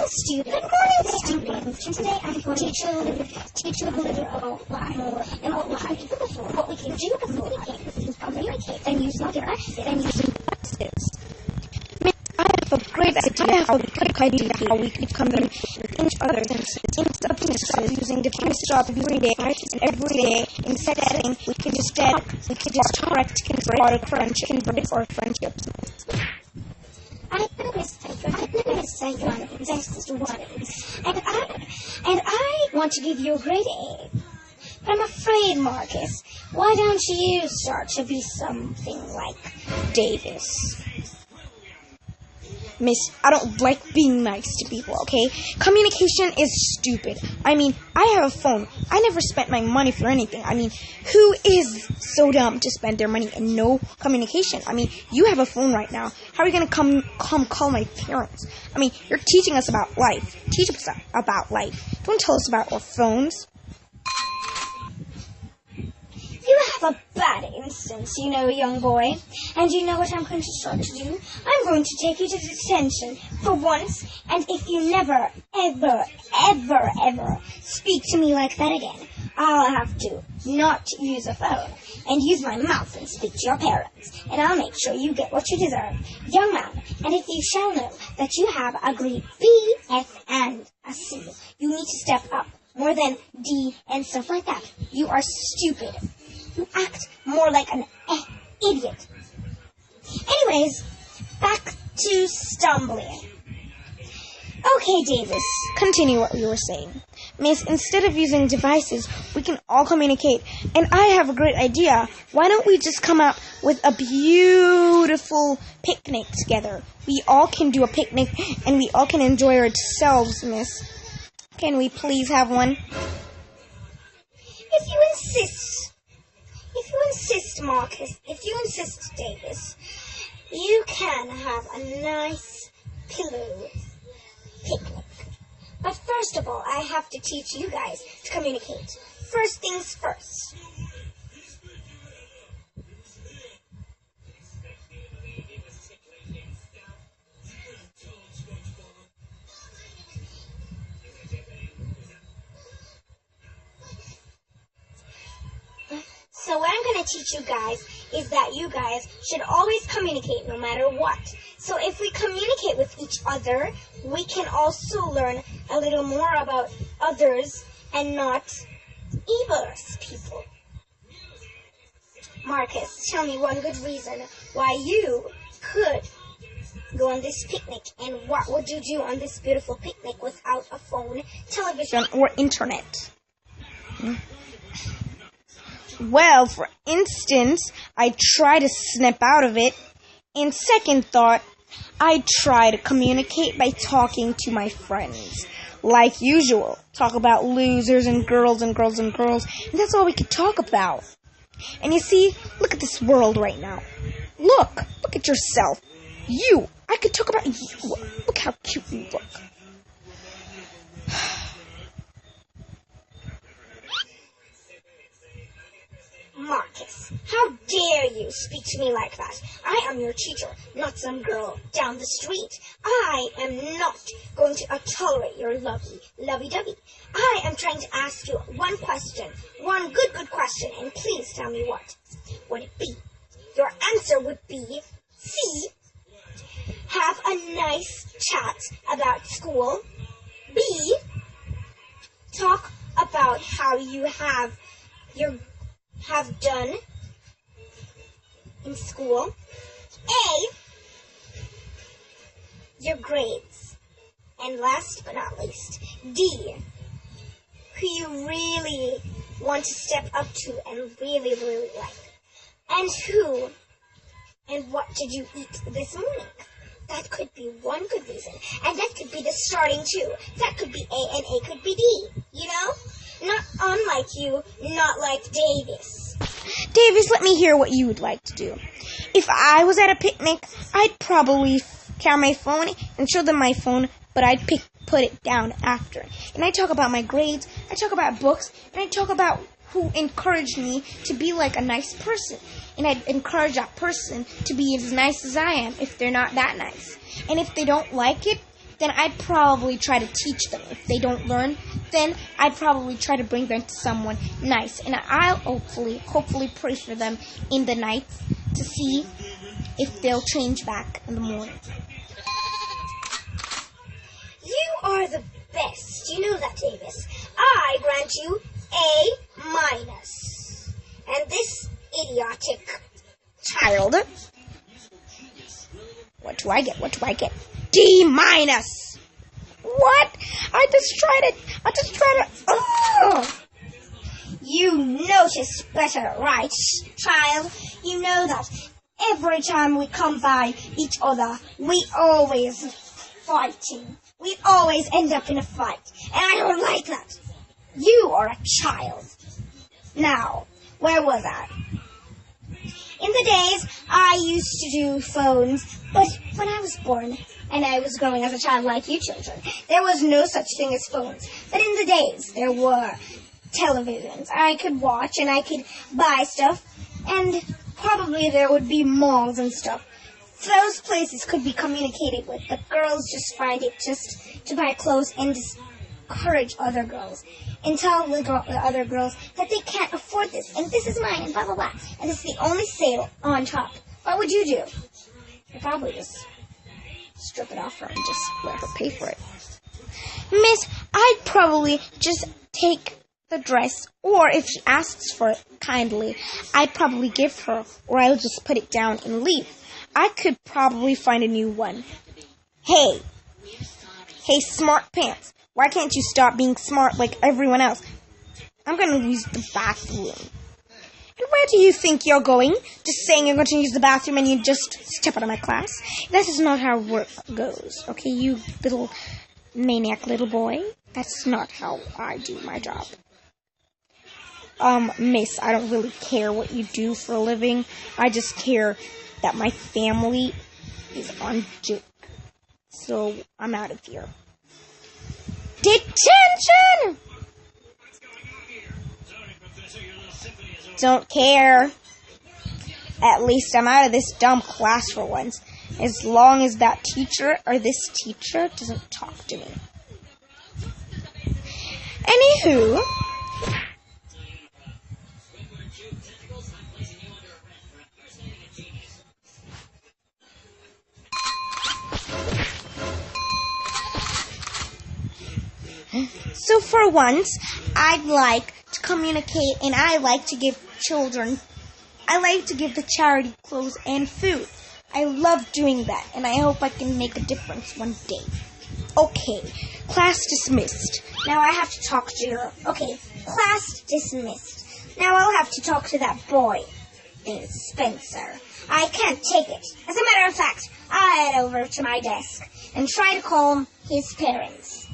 stupid. Good morning, students. And today I'm going to teach you a little about life and what we can do before we can communicate and use devices. I have a great idea how we could communicate with each other instead of using devices every day. Instead, we could just try to break our friendships. I never say just one, and I want to give you a great aid. But I'm afraid, Marcus, why don't you start to be something like Davis? Miss, I don't like being nice to people, okay? Communication is stupid. I mean, I have a phone. I never spent my money for anything. I mean, who is so dumb to spend their money and no communication? I mean, you have a phone right now. How are you going to come call my parents? I mean, you're teaching us about life. Teach us about life. Don't tell us about our phones. You have a bad instance, young boy. And you know what I'm going to start to do? I'm going to take you to detention for once, and if you never, ever speak to me like that again, I'll have to not use a phone and use my mouth and speak to your parents, and I'll make sure you get what you deserve. Young man, and if you shall know that you have a grade B, F, and a C, you need to step up more than D and stuff like that. You are stupid. You act more like an idiot. Anyways, back to stumbling. Okay, Davis. Continue what you were saying. Miss, instead of using devices, we can all communicate. And I have a great idea. Why don't we just come up with a beautiful picnic together? We all can do a picnic, and we all can enjoy ourselves, Miss. Can we please have one? If you insist, Marcus, if you insist, Davis, you can have a nice pillow picnic. But first of all, I have to teach you guys to communicate. First things first. So what I'm going to teach you guys is that you guys should always communicate no matter what. So if we communicate with each other, we can also learn a little more about others and not evil people. Marcus, tell me one good reason why you could go on this picnic, and what would you do on this beautiful picnic without a phone, television, or internet? Well, for instance, I try to snap out of it. In second thought, I try to communicate by talking to my friends. Like usual, talk about losers and girls and girls and girls, and that's all we could talk about. And you see, look at this world right now. Look at yourself. I could talk about you. Look how cute you look. Marcus, how dare you speak to me like that? I am your teacher, not some girl down the street. I am not going to tolerate your lovey-dovey. I am trying to ask you one question, one good question, and please tell me what would it be? Your answer would be C, have a nice chat about school. B, talk about how you have done in school. A, your grades. And last but not least, D, who you really want to step up to and really, really like. And who and what did you eat this morning? That could be one good reason. And that could be the starting too. That could be A and A could be D. Not unlike you, not like Davis. Davis, let me hear what you would like to do. If I was at a picnic, I'd probably carry my phone and show them my phone, but I'd put it down after. And I'd talk about my grades, I'd talk about books, and I'd talk about who encouraged me to be like a nice person. And I'd encourage that person to be as nice as I am if they're not that nice. And if they don't like it, then I'd probably try to teach them. If they don't learn, then I'd probably try to bring them to someone nice. And I'll hopefully pray for them in the night to see if they'll change back in the morning. You are the best. You know that, Davis. I grant you A-. And this idiotic Child. What do I get? D-. What? I just tried to. You notice better, right, child? You know that every time we come by each other, we always fighting. We always end up in a fight. And I don't like that. You are a child. Now, where was I? In the days, I used to do phones, but when I was born, and I was growing as a child like you children, there was no such thing as phones. But in the days, there were televisions. I could watch and I could buy stuff, and probably there would be malls and stuff. Those places could be communicated with, but girls just find it just to buy clothes and discourage other girls and tell the other girls that they can't afford this, and this is mine, and blah, blah, blah, and this is the only sale on top. What would you do? You'd probably just strip it off her and just let her pay for it. Miss, I'd probably just take the dress, or if she asks for it kindly, I'd probably give her, or I'll just put it down and leave. I could probably find a new one. Hey, smart pants. Why can't you stop being smart like everyone else? I'm going to use the bathroom. And where do you think you're going? Just saying you're going to use the bathroom and you just step out of my class? That is not how work goes. Okay, you little maniac little boy. That's not how I do my job. Miss, I don't really care what you do for a living. I just care that my family is on juke. So, I'm out of here. Detention! Don't care. At least I'm out of this dumb class for once. As long as that teacher or this teacher doesn't talk to me. Anywho. So for once, I'd like to communicate, and I like to give the charity clothes and food. I love doing that, and I hope I can make a difference one day. Okay, class dismissed. Now I have to talk to you. Okay, class dismissed. Now I'll have to talk to that boy, Spencer. I can't take it. As a matter of fact, I'll head over to my desk and try to call his parents.